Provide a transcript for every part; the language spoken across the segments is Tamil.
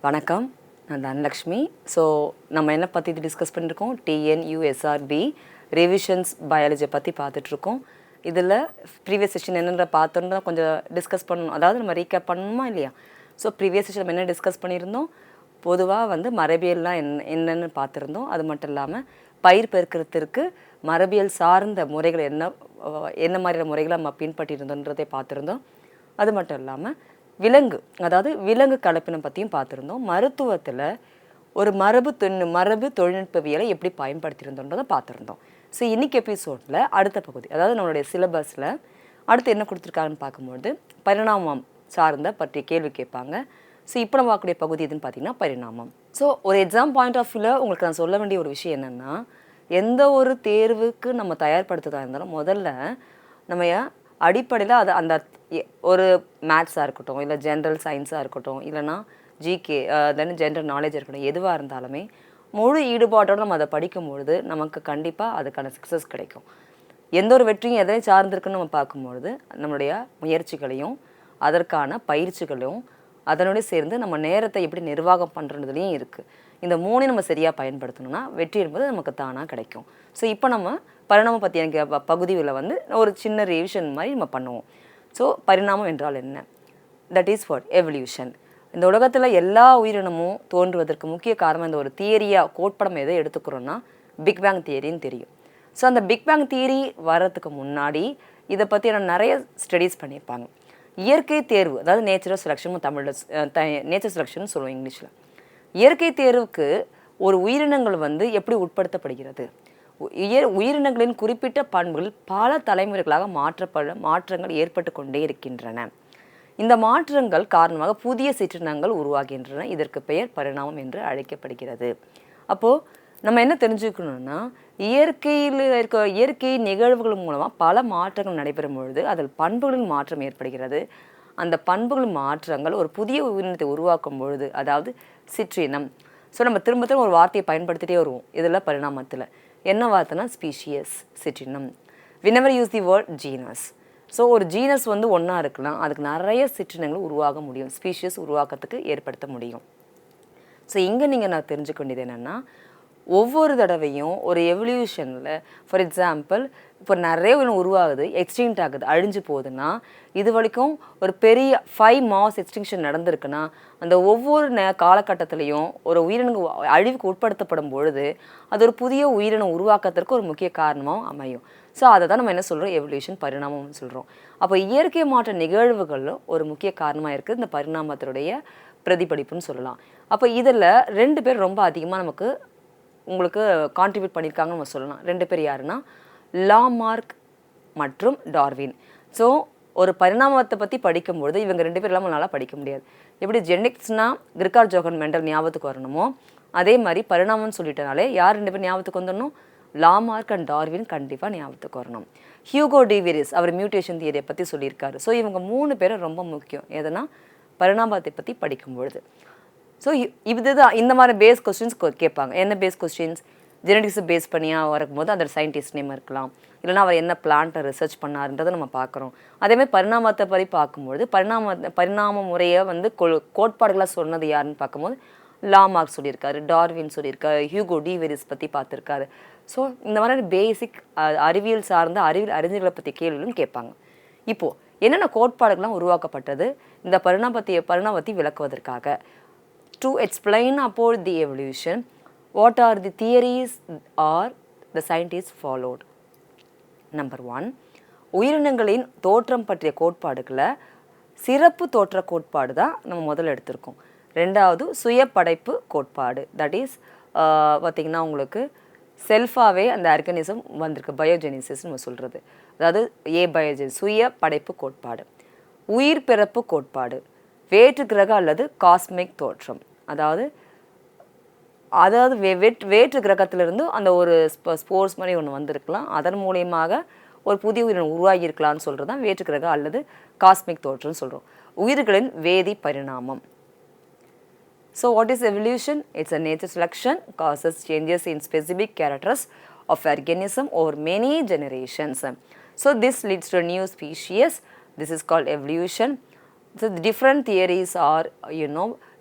வணக்கம், நான் தனலக்ஷ்மி. ஸோ நம்ம என்ன பற்றி டிஸ்கஸ் பண்ணியிருக்கோம்? Tnusrb ரிவிஷன்ஸ் பயாலஜியை பற்றி பார்த்துட்ருக்கோம். இதில் ப்ரீவியஸ் செஷன் என்னென்ன பார்த்தோன்னா கொஞ்சம் டிஸ்கஸ் பண்ணணும், அதாவது நம்ம ரீகேப் பண்ணணுமா இல்லையா? ஸோ ப்ரீவியஸ் செஷன் நம்ம என்ன டிஸ்கஸ் பண்ணியிருந்தோம்? பொதுவாக மரபியல்லாம் என்னென்னு பார்த்துருந்தோம். அது மட்டும் இல்லாமல் பயிர் பெருக்கிறதுக்கு மரபியல் சார்ந்த முறைகள் என்ன மாதிரியான முறைகளை நம்ம பின்பற்றியிருந்தோன்றதை பார்த்துருந்தோம். அது மட்டும் இல்லாமல் விலங்கு கலப்பினம் பற்றியும் பார்த்துருந்தோம். மருத்துவத்தில் ஒரு மரபு தொழில்நுட்பவியலை எப்படி பயன்படுத்தியிருந்தோன்றதை பார்த்துருந்தோம். ஸோ இன்றைக்கி எபிசோடில் அடுத்த பகுதி, அதாவது நம்மளுடைய சிலபஸில் அடுத்து என்ன கொடுத்துருக்காங்கன்னு பார்க்கும்போது பரிணாமம் சார்ந்த பற்றிய கேள்வி கேட்பாங்க. ஸோ இப்போ நம்ம பார்க்கக்கூடிய பகுதி எதுன்னு பார்த்தீங்கன்னா பரிணாமம். ஸோ ஒரு எக்ஸாம் பாயிண்ட் ஆஃப் வியூவில் உங்களுக்கு நான் சொல்ல வேண்டிய ஒரு விஷயம் என்னென்னா, எந்த ஒரு தேர்வுக்கு நம்ம தயார்படுத்துறதா இருந்தாலும் முதல்ல நம்ம அடிப்படையில் அது அந்த ஒரு மேத்ஸாக இருக்கட்டும், இல்லை ஜென்ரல் சயின்ஸாக இருக்கட்டும், இல்லைனா ஜிகே தென் ஜென்ரல் நாலேஜ் இருக்கட்டும், எதுவாக இருந்தாலுமே முழு ஈடுபாட்டோடு நம்ம அதை படிக்கும்பொழுது நமக்கு கண்டிப்பாக அதுக்கான சக்ஸஸ் கிடைக்கும். எந்த ஒரு வெற்றியும் எதை சார்ந்திருக்குன்னு நம்ம பார்க்கும்பொழுது நம்மளுடைய முயற்சிகளையும் அதற்கான பயிற்சிகளையும் அதனோட சேர்ந்து நம்ம நேரத்தை எப்படி நிர்வாகம் பண்ணுறதுலேயும் இருக்குது. இந்த மூணையும் நம்ம சரியாக பயன்படுத்தணும்னா வெற்றி என்பது நமக்கு தானாக கிடைக்கும். ஸோ இப்போ நம்ம பரிணாமம் பற்றி எனக்கு பகுதியில் ஒரு சின்ன ரிவிஷன் மாதிரி நம்ம பண்ணுவோம். ஸோ பரிணாமம் என்றால் என்ன? That is for evolution. இந்த உலகத்தில் எல்லா உயிரினமும் தோன்றுவதற்கு முக்கிய காரணம் இந்த ஒரு தியரியாக கோட்படம் எதை எடுத்துக்கிறோன்னா பிக் பேங் தியரின்னு தெரியும். ஸோ அந்த பிக் பேங் தியரி வர்றதுக்கு முன்னாடி இதை பற்றி நிறைய ஸ்டடீஸ் பண்ணியிருப்பாங்க. இயற்கை தேர்வு, அதாவது நேச்சுரல் செலெக்ஷன், தமிழில் நேச்சர் செலெக்ஷன் சொல்லுவோம் இங்கிலீஷில். இயற்கை தேர்வுக்கு ஒரு உயிரினங்கள் எப்படி உட்படுத்தப்படுகிறது? உயிரினங்களின் குறிப்பிட்ட பண்புகள் பல தலைமுறைகளாக மாற்றங்கள் ஏற்பட்டு கொண்டே இருக்கின்றன. இந்த மாற்றங்கள் காரணமாக புதிய சிற்றினங்கள் உருவாகின்றன. இதற்கு பெயர் பரிணாமம் என்று அழைக்கப்படுகிறது. அப்போது நம்ம என்ன தெரிஞ்சுக்கணும்னா, இயற்கை நிகழ்வுகள் மூலமாக பல மாற்றங்கள் நடைபெறும் பொழுது அதில் பண்புகளின் மாற்றம் ஏற்படுகிறது. அந்த பண்புகளின் மாற்றங்கள் ஒரு புதிய உயிரினத்தை உருவாக்கும் பொழுது, அதாவது சிற்றினம். ஸோ நம்ம திரும்ப ஒரு வார்த்தையை பயன்படுத்திகிட்டே வருவோம் இதில் பரிணாமத்தில். என்ன வார்த்தைனா ஸ்பீஷியஸ், சிற்றினம். We never use the word genus. So ஒரு ஜீனஸ் ஒன்றா இருக்கலாம், அதுக்கு நிறைய சிற்றினங்கள் உருவாக முடியும், ஸ்பீஷியஸ் உருவாக்கத்துக்கு ஏற்படுத்த முடியும். ஸோ இங்கே நான் தெரிஞ்சுக்க வேண்டியது என்னென்னா, ஒவ்வொரு தடவையும் ஒரு எவல்யூஷனில் ஃபார் எக்ஸாம்பிள் இப்போ நிறைய உருவாகுது, எக்ஸ்டிங்க்ட் ஆகுது, அழிஞ்சு போகுதுன்னா, இது வரைக்கும் ஒரு பெரிய 5 மாஸ் எக்ஸ்டிங்ஷன் நடந்திருக்குன்னா அந்த ஒவ்வொரு காலகட்டத்திலையும் ஒரு உயிரினங்கள் அழிவுக்கு உட்படுத்தப்படும் பொழுது அது ஒரு புதிய உயிரினம் உருவாக்கத்திற்கு ஒரு முக்கிய காரணமாக அமையும். ஸோ அதை தான் நம்ம என்ன சொல்கிறோம்? எவல்யூஷன், பரிணாமம்னு சொல்கிறோம். அப்போ இயற்கை மாற்ற நிகழ்வுகளும் ஒரு முக்கிய காரணமாக இருக்குது இந்த பரிணாமத்தினுடைய பிரதிபலிப்புன்னு சொல்லலாம். அப்போ இதில் 2 பேர் ரொம்ப அதிகமாக உங்களுக்கு கான்ட்ரிபியூட் பண்ணியிருக்காங்கன்னு நம்ம சொல்லலாம். 2 பேர் யாருன்னா லாமார்க் மற்றும் டார்வின். ஸோ ஒரு பரிணாமத்தை பற்றி படிக்கும்பொழுது இவங்க 2 பேர் இல்லாமல் நல்லா படிக்க முடியாது. எப்படி ஜெனடிக்ஸ்னால் கிரிகார் ஜோகன் மெண்டல் ஞாபகத்துக்கு வரணுமோ, அதே மாதிரி பரிணாமம்னு சொல்லிட்டனாலே யார் 2 பேர் ஞாபகத்துக்கு வந்துடணும்? லாமார்க் அண்ட் டார்வின் கண்டிப்பாக ஞாபகத்துக்கு வரணும். ஹியூகோ டிவிரிஸ் அவர் மியூட்டேஷன் தியரியை பற்றி சொல்லியிருக்காரு. ஸோ இவங்க 3 பேரும் ரொம்ப முக்கியம் எதுனா பரிணாமத்தை பற்றி படிக்கும்பொழுது. ஸோ இதுதான் இந்த மாதிரி பேஸ் கொஸ்டின்ஸ் கேட்பாங்க. என்ன பேஸ் கொஸ்டின்ஸ்? ஜெனடிக்ஸை பேஸ் பண்ணியாக வரும்போது அந்த சயின்டிஸ்ட் நேம் இருக்கலாம், இல்லைனா அவர் என்ன பிளான்ட்டை ரிசர்ச் பண்ணாருன்றதை நம்ம பார்க்குறோம். அதேமாதிரி பரிணாமத்தை பற்றி பார்க்கும்பொழுது பரிணாம முறையை கோட்பாடுகளாக சொன்னது யாருன்னு பார்க்கும்போது லாமார்க் சொல்லியிருக்காரு, டார்வின் சொல்லியிருக்காரு, ஹியூகோ டிவெரிஸ் பற்றி பார்த்துருக்காரு. ஸோ இந்த மாதிரி பேசிக் அறிவியல் சார்ந்த அறிஞர்களை பற்றி கேள்விகளும் கேட்பாங்க. இப்போது என்னென்ன கோட்பாடுகள்லாம் உருவாக்கப்பட்டது இந்த பரிணாமத்தை விளக்குவதற்காக? To explain about the evolution, what are the theories or the scientists followed? Number 1, உயிரினங்களின் தோற்றம் பற்றிய கோட்பாடுகளை சிறப்பு தோற்ற கோட்பாடு தான் நம்ம முதல்ல எடுத்திருக்கோம். 2வது சுய படைப்பு கோட்பாடு, தட் இஸ் பார்த்திங்கன்னா உங்களுக்கு செல்ஃபாகவே அந்த ஆர்கனிசம் வந்திருக்கு, பயோஜெனிசிஸ் நம்ம சொல்கிறது, அதாவது பயோஜெனிஸ் சுய படைப்பு கோட்பாடு. உயிர் பிறப்பு கோட்பாடு, வேற்று கிரக அல்லது காஸ்மிக் தோற்றம், அதாவது வேற்று கிரகத்திலிருந்து அந்த ஒரு ஸ்போர்ட்ஸ் மாதிரி ஒன்று வந்திருக்கலாம், அதன் மூலியமாக ஒரு புதிய உயிரினம் உருவாகியிருக்கலாம்னு சொல்கிறது தான் வேற்று கிரக அல்லது காஸ்மிக் தோற்றம்னு சொல்கிறோம். உயிர்களின் வேதி பரிணாமம். So what is evolution? It's a nature selection causes changes in specific characters of organism over many generations. So this leads to new species. This is called evolution. So the different theories are,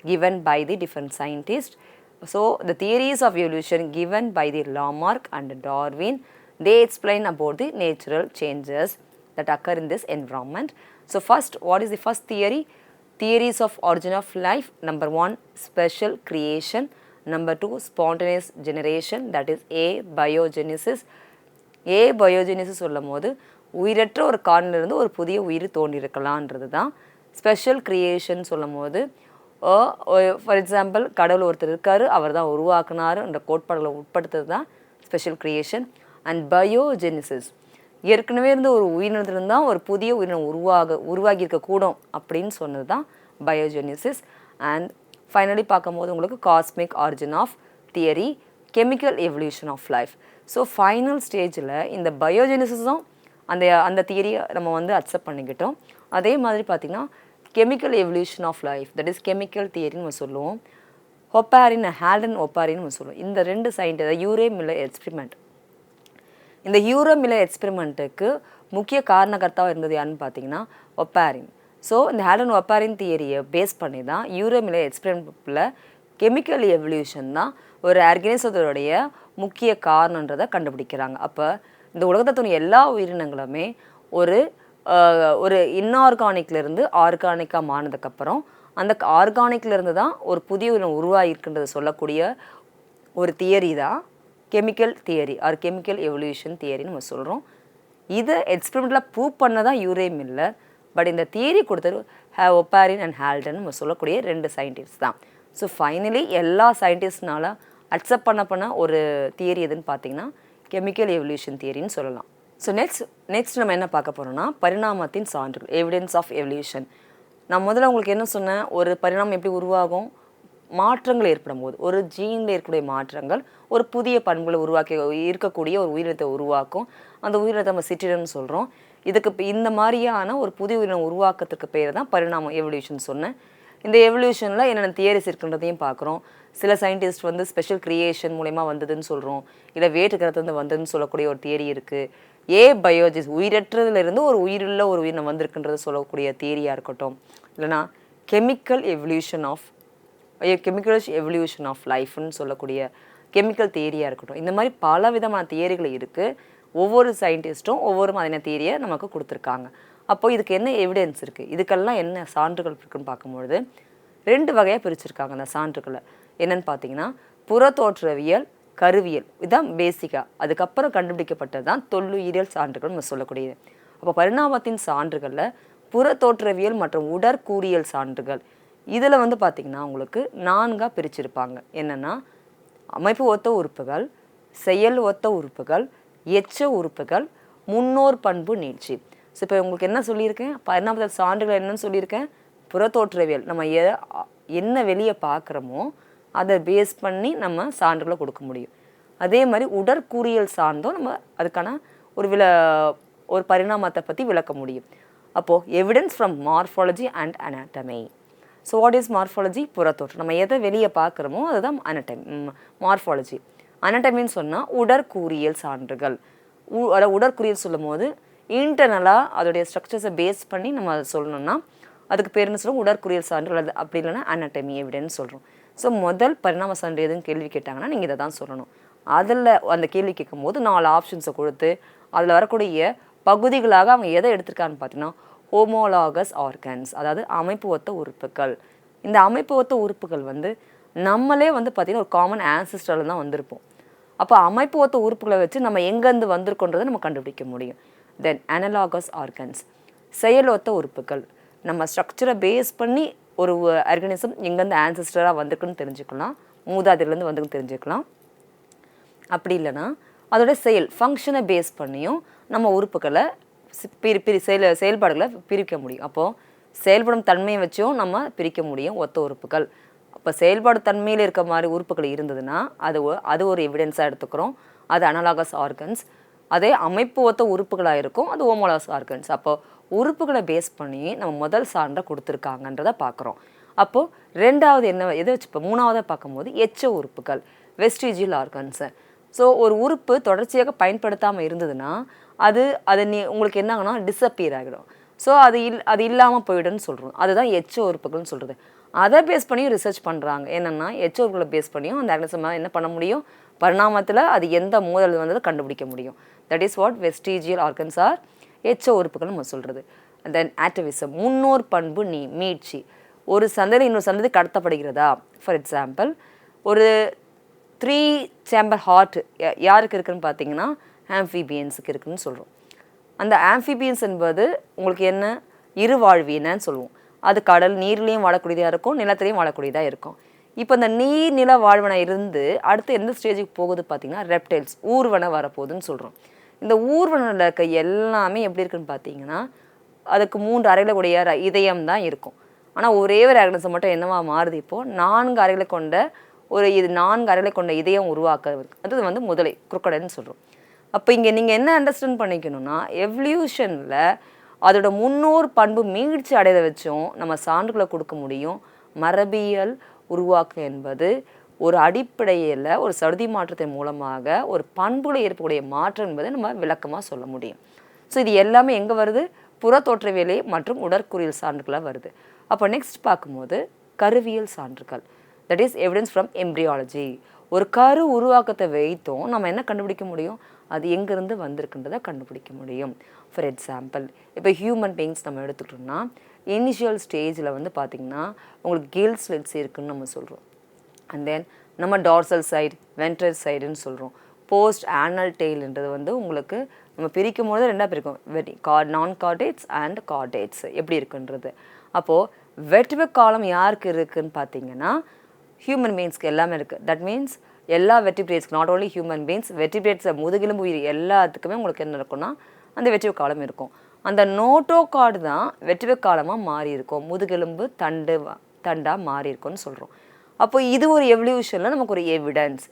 given by the different scientists. So the theories of evolution given by the Lamarck and Darwin, they explain about the natural changes that occur in this environment. So first, what is the first theory? Theories of origin of life. Number 1, special creation. Number 2, spontaneous generation, that is abiogenesis. abiogenesis சொல்லும் போது உயிரற்ற ஒரு கார்னிலிருந்து ஒரு புதிய உயிர் தோன்றியிருக்கலான்றது தான். ஸ்பெஷல் கிரியேஷன் சொல்லும் போது ஃபார் எக்ஸாம்பிள் கடவுள் ஒருத்தர் இருக்கார், அவர் தான் உருவாக்குனார் என்ற கோட்பாடுகளை உட்படுத்துறது தான் ஸ்பெஷல் கிரியேஷன். அண்ட் பயோஜெனிசிஸ், ஏற்கனவே இருந்த ஒரு உயிரினத்திலிருந்து தான் ஒரு புதிய உயிரினம் உருவாகியிருக்கக்கூடும் அப்படின்னு சொன்னது தான் பயோஜெனிசிஸ். அண்ட் ஃபைனலி பார்க்கும்போது உங்களுக்கு cosmic origin of theory, chemical evolution of life. So final ஸ்டேஜில் இந்த பயோஜெனிசிஸும் அந்த தியரியை நம்ம வந்து அக்செப்ட் பண்ணிக்கிட்டோம். அதே மாதிரி பார்த்திங்கன்னா chemical evolution of life, that is chemical தியரின்னு நம்ம சொல்லுவோம். ஒப்பாரின், ஹால்டன் ஒப்பாரின்னு நம்ம சொல்லுவோம். இந்த 2 சயின்டிஸ்ட் யூரே மில்லர் எக்ஸ்பெரிமெண்ட், இந்த யூரே மில்லர் எக்ஸ்பெரிமெண்ட்டுக்கு முக்கிய காரணகர்த்தாவாக இருந்தது யாருன்னு பார்த்தீங்கன்னா ஒப்பாரின். ஸோ இந்த ஹால்டன் ஒப்பாரின் தியரியை பேஸ் பண்ணி தான் யூரே மில்லர் எக்ஸ்பெரிமெண்ட்டில் கெமிக்கல் எவல்யூஷன் தான் ஒரு ஆர்கனிசத்தோடைய முக்கிய காரணன்றதை கண்டுபிடிக்கிறாங்க. அப்போ இந்த உலகத்தோட எல்லா உயிரினங்களுமே ஒரு இன்ஆர்கானிக்லேருந்து ஆர்கானிக்காக மாறினதுக்கப்புறம் அந்த ஆர்கானிக்லேருந்து தான் ஒரு புதிய உயிரினம் உருவாகிருக்குன்றதை சொல்லக்கூடிய ஒரு தியரி தான் chemical theory or chemical evolution தியரின்னு நம்ம சொல்கிறோம். இதை எக்ஸ்பெரிமெண்ட்டில் ப்ரூவ் பண்ண தான் யூரே மில்லர். பட் இந்த தியரி கொடுத்தது ஒப்பாரின் அண்ட் ஹால்டன் நம்ம சொல்லக்கூடிய 2 சயின்டிஸ்ட் தான். ஸோ ஃபைனலி எல்லா சயின்டிஸ்ட்னால அக்செப்ட் பண்ண ஒரு தியரி எதுன்னு பார்த்தீங்கன்னா கெமிக்கல் எவல்யூஷன் தியரின்னு சொல்லலாம். ஸோ நெக்ஸ்ட் நம்ம என்ன பார்க்க போகிறோம்னா பரிணாமத்தின் சான்றுகள், எவிடன்ஸ் ஆஃப் எவல்யூஷன். நான் முதல்ல உங்களுக்கு என்ன சொன்னேன், ஒரு பரிணாமம் எப்படி உருவாகும், மாற்றங்கள் ஏற்படும் போது ஒரு ஜீனில் இருக்கக்கூடிய மாற்றங்கள் ஒரு புதிய பண்புகளை இருக்கக்கூடிய ஒரு உயிரினத்தை உருவாக்கும். அந்த உயிரினத்தை நம்ம சிற்றினம்னு சொல்கிறோம். இதுக்கு இந்த மாதிரியான ஒரு புதிய உயிரினம் உருவாக்கத்துக்கு பேர் தான் பரிணாமம், எவல்யூஷன் சொன்னேன். இந்த எவல்யூஷனில் என்னென்ன தியரிஸ் இருக்குன்றதையும் பார்க்குறோம். சில சயின்டிஸ்ட் வந்து ஸ்பெஷல் கிரியேஷன் மூலயமா வந்ததுன்னு சொல்கிறோம், இல்லை வேற்று கிரகத்துலேருந்து வந்ததுன்னு சொல்லக்கூடிய ஒரு தியரி இருக்குது. பயோஜிஸ், உயிரற்றதுலேருந்து ஒரு உயிருள்ள ஒரு உயிரினம் வந்திருக்குன்றது சொல்லக்கூடிய தியரியாக இருக்கட்டும், இல்லைனா கெமிக்கல் எவல்யூஷன் ஆஃப் லைஃப்னு சொல்லக்கூடிய கெமிக்கல் தியரியாக இருக்கட்டும். இந்த மாதிரி பல விதமான தியரிகள் இருக்குது. ஒவ்வொரு சயின்டிஸ்ட்டும் ஒவ்வொரு மாதிரியான தியரியை நமக்கு கொடுத்துருக்காங்க. அப்போது இதுக்கு என்ன எவிடன்ஸ் இருக்குது, இதுக்கெல்லாம் என்ன சான்றுகள் இருக்குன்னு பார்க்கும்பொழுது 2 வகையாக பிரிச்சுருக்காங்க அந்த சான்றுகளை. என்னென்னு பார்த்தீங்கன்னா புறத்தோற்றவியல், கருவியல், இதுதான் பேசிக்காக. அதுக்கப்புறம் கண்டுபிடிக்கப்பட்டது தான் தொல்லுயிரியல் சான்றுகள் நம்ம சொல்லக்கூடியது. அப்போ பரிணாமத்தின் சான்றுகளில் புறத்தோற்றவியல் மற்றும் உடற்கூறியல் சான்றுகள், இதில் வந்து பார்த்திங்கன்னா உங்களுக்கு 4ஆக பிரிச்சிருப்பாங்க. என்னென்னா அமைப்பு ஒத்த உறுப்புகள், செயல் ஒத்த உறுப்புகள், எச்ச உறுப்புகள், முன்னோர் பண்பு நீட்சி. ஸோ இப்போ உங்களுக்கு என்ன சொல்லியிருக்கேன், பரிணாமத்தின் சான்றுகள் என்னன்னு சொல்லியிருக்கேன், புறத்தோற்றவியல், நம்ம என்ன வெளியே பார்க்குறோமோ அதை பேஸ் பண்ணி நம்ம சான்றுகளை கொடுக்க முடியும். அதே மாதிரி உடற்கூறியல் சார்ந்தும் நம்ம அதுக்கான ஒரு பரிணாமத்தை பற்றி விளக்க முடியும். அப்போது evidence from morphology and anatomy. So what is morphology? புறத்தோற்றம், நம்ம எதை வெளியே பார்க்குறோமோ அதுதான் மார்ஃபாலஜி. அனாட்டமின்னு சொன்னால் உடற்கூறியல் சான்றுகள். உடற்கூறியல் சொல்லும் போது இன்டர்னலாக அதோடைய ஸ்ட்ரக்சர்ஸை பேஸ் பண்ணி நம்ம அதை சொல்லணும்னா அதுக்கு பேர் என்ன சொல்லுவோம், உடற்கூறியல் சான்றுகள். அப்படி இல்லைன்னா அனாட்டமி எவிடன்ஸ் சொல்கிறோம். ஸோ முதல் பரிணாம சான்று எதுன்னு கேள்வி கேட்டாங்கன்னா நீங்கள் இதை தான் சொல்லணும். அதில் அந்த கேள்வி கேட்கும் போது 4 ஆப்ஷன்ஸை கொடுத்து அதில் வரக்கூடிய பகுதிகளாக அவங்க எதை எடுத்திருக்கான்னு பார்த்தீங்கன்னா ஹோமோலாகஸ் ஆர்கன்ஸ், அதாவது அமைப்பு ஒத்த உறுப்புகள். இந்த அமைப்பு ஒத்த உறுப்புகள் வந்து நம்மளே வந்து பார்த்திங்கன்னா ஒரு காமன் ஆன்சிஸ்டரில் தான் வந்திருப்போம். அப்போ அமைப்பு ஒத்த உறுப்புகளை வச்சு நம்ம எங்கேருந்து வந்திருக்கோன்றதை நம்ம கண்டுபிடிக்க முடியும். தென் அனலாகஸ் ஆர்கன்ஸ், செயல் ஒத்த உறுப்புகள், நம்ம ஸ்ட்ரக்சரை பேஸ் பண்ணி ஒரு ஆர்கனிசம் எங்கேருந்து ஆன்சிஸ்டராக வந்திருக்குன்னு தெரிஞ்சுக்கலாம், மூதாதையிலேருந்து வந்துக்குன்னு தெரிஞ்சுக்கலாம். அப்படி இல்லைன்னா அதோட ஃபங்க்ஷனை பேஸ் பண்ணியும் நம்ம உறுப்புகளை செயல்பாடுகளை பிரிக்க முடியும். அப்போது செயல்படும் தன்மையை வச்சும் நம்ம பிரிக்க முடியும் ஒத்த உறுப்புகள். அப்போ செயல்பாடு தன்மையில் இருக்க மாதிரி உறுப்புகள் இருந்ததுன்னா அது ஒரு எவிடன்ஸாக எடுத்துக்கிறோம், அது அனலாகஸ் ஆர்கன்ஸ். அதே அமைப்பு ஒத்த உறுப்புகளாக இருக்கும், அது ஹோமோலாகஸ் ஆர்கன்ஸ். அப்போது உறுப்புகளை பேஸ் பண்ணி நம்ம முதல் சான்றை கொடுத்துருக்காங்கன்றதை பார்க்குறோம். அப்போது ரெண்டாவது எதை வச்சு இப்போ மூணாவதாக பார்க்கும்போது எச்ச உறுப்புகள், வெஸ்டிஜியல் ஆர்கன்ஸு. ஸோ ஒரு உறுப்பு தொடர்ச்சியாக பயன்படுத்தாமல் இருந்ததுன்னா உங்களுக்கு என்ன ஆகுனா டிஸப்பியர் ஆகிடும். ஸோ அது இல்லாமல் போயிடுன்னு சொல்கிறோம். அதுதான் எச்ச உறுப்புகள்னு சொல்கிறது. அதை பேஸ் பண்ணியும் ரிசர்ச் பண்ணுறாங்க. என்னென்னா எச்சோர்களை பேஸ் பண்ணியும் அந்த ஆர்கனிசம் என்ன பண்ண முடியும், பரிணாமத்தில் அது எந்த மோதல் வந்ததை கண்டுபிடிக்க முடியும். That is what vestigial organs R, echo உறுப்புகள் நம்ம சொல்கிறது. தென் ஆட்டவிசம், முன்னோர் பண்பு மீட்சி. ஒரு சந்ததி இன்னொரு சந்ததி கடத்தப்படுகிறதா? ஃபார் எக்ஸாம்பிள், ஒரு 3 சேம்பர் ஹார்ட் யாருக்கு இருக்குதுன்னு பார்த்தீங்கன்னா ஆம்ஃபிபியன்ஸுக்கு இருக்குதுன்னு சொல்கிறோம். அந்த ஆம்ஃபிபியன்ஸ் என்பது உங்களுக்கு என்ன, இருவாழ்வினன்னு சொல்லுவோம். அது கடல் நீர்லேயும் வாழக்கூடியதாக இருக்கும், நிலத்திலையும் வாழக்கூடியதாக இருக்கும். இப்போ இந்த நீர் நில வாழ்வனை இருந்து அடுத்து எந்த ஸ்டேஜுக்கு போகுது பார்த்தீங்கன்னா ரெப்டைல்ஸ், ஊர்வனை வரப்போகுதுன்னு சொல்கிறோம். இந்த ஊர்வனில் இருக்க எல்லாமே எப்படி இருக்குன்னு பார்த்தீங்கன்னா அதுக்கு 3 அறைகளை கூடிய இதயம் தான் இருக்கும். ஆனால் ஒரே ஒரு ஆர்கனிசம் மட்டும் என்னவா மாறுது, இப்போது 4 அறைகளை கொண்ட ஒரு 4 அறைகளை கொண்ட இதயம் உருவாக்க, அது வந்து முதலை குரோக்கடைல்னு சொல்கிறோம். அப்போ இங்கே நீங்கள் என்ன அண்டர்ஸ்டாண்ட் பண்ணிக்கணும்னா, எவல்யூஷனில் அதோட முன்னோர் பண்பு மீட்சி அடையதை வச்சும் நம்ம சான்றுகளை கொடுக்க முடியும். மரபியல் உருவாக்கம் என்பது ஒரு அடிப்படையில் ஒரு சடுதி மாற்றத்தின் மூலமாக ஒரு பண்புகளை ஏற்படக்கூடிய மாற்றம் என்பதை நம்ம விளக்கமாக சொல்ல முடியும். ஸோ இது எல்லாமே எங்கே வருது, புற தோற்றவியலை மற்றும் உடற்குறியல் சான்றுகளாக வருது. அப்போ நெக்ஸ்ட் பார்க்கும்போது கருவியல் சான்றுகள், that is evidence from embryology. ஒரு கரு உருவாக்கத்தை வைத்தும் நம்ம என்ன கண்டுபிடிக்க முடியும், அது எங்கேருந்து வந்திருக்குன்றதை கண்டுபிடிக்க முடியும். ஃபார் எக்ஸாம்பிள், இப்போ ஹியூமன் பீயிங்ஸ் நம்ம எடுத்துக்கிட்டோம்னா இனிஷியல் ஸ்டேஜில் வந்து பார்த்திங்கன்னா உங்களுக்கு கில் ஸ்லிட்ஸ் இருக்குதுன்னு நம்ம சொல்கிறோம். அண்ட் தென் நம்ம டார்சல் சைடு, வென்ட்ரல் சைடுன்னு சொல்கிறோம். போஸ்ட் ஆனல் டெய்ல்ன்றது வந்து உங்களுக்கு நம்ம பிரிக்கும் போது 2ஆக பிரிக்கும், நான் கார்டேட்ஸ் அண்ட் கார்டேட்ஸ் எப்படி இருக்குன்றது. அப்போது வெர்டிபிள் காலம் யாருக்கு இருக்குதுன்னு பார்த்தீங்கன்னா ஹியூமன் பீயிங்ஸ்க்கு எல்லாமே இருக்குது. தட் மீன்ஸ் எல்லா வெர்டிபிரேட்ஸ்க்கு, not only human beings, vertebrates முதுகெலும்பு உயிர் எல்லாத்துக்குமே உங்களுக்கு என்ன இருக்குன்னா அந்த வெர்டிபிள் காலம் இருக்கும். அந்த நோட்டோ கார்டு தான் வெர்டிபிள் காலமாக மாறி இருக்கும், முதுகெலும்பு தண்டாக மாறி இருக்கும்னு சொல்கிறோம். அப்போ இது ஒரு எவல்யூஷனில் நமக்கு ஒரு எவிடன்ஸ்.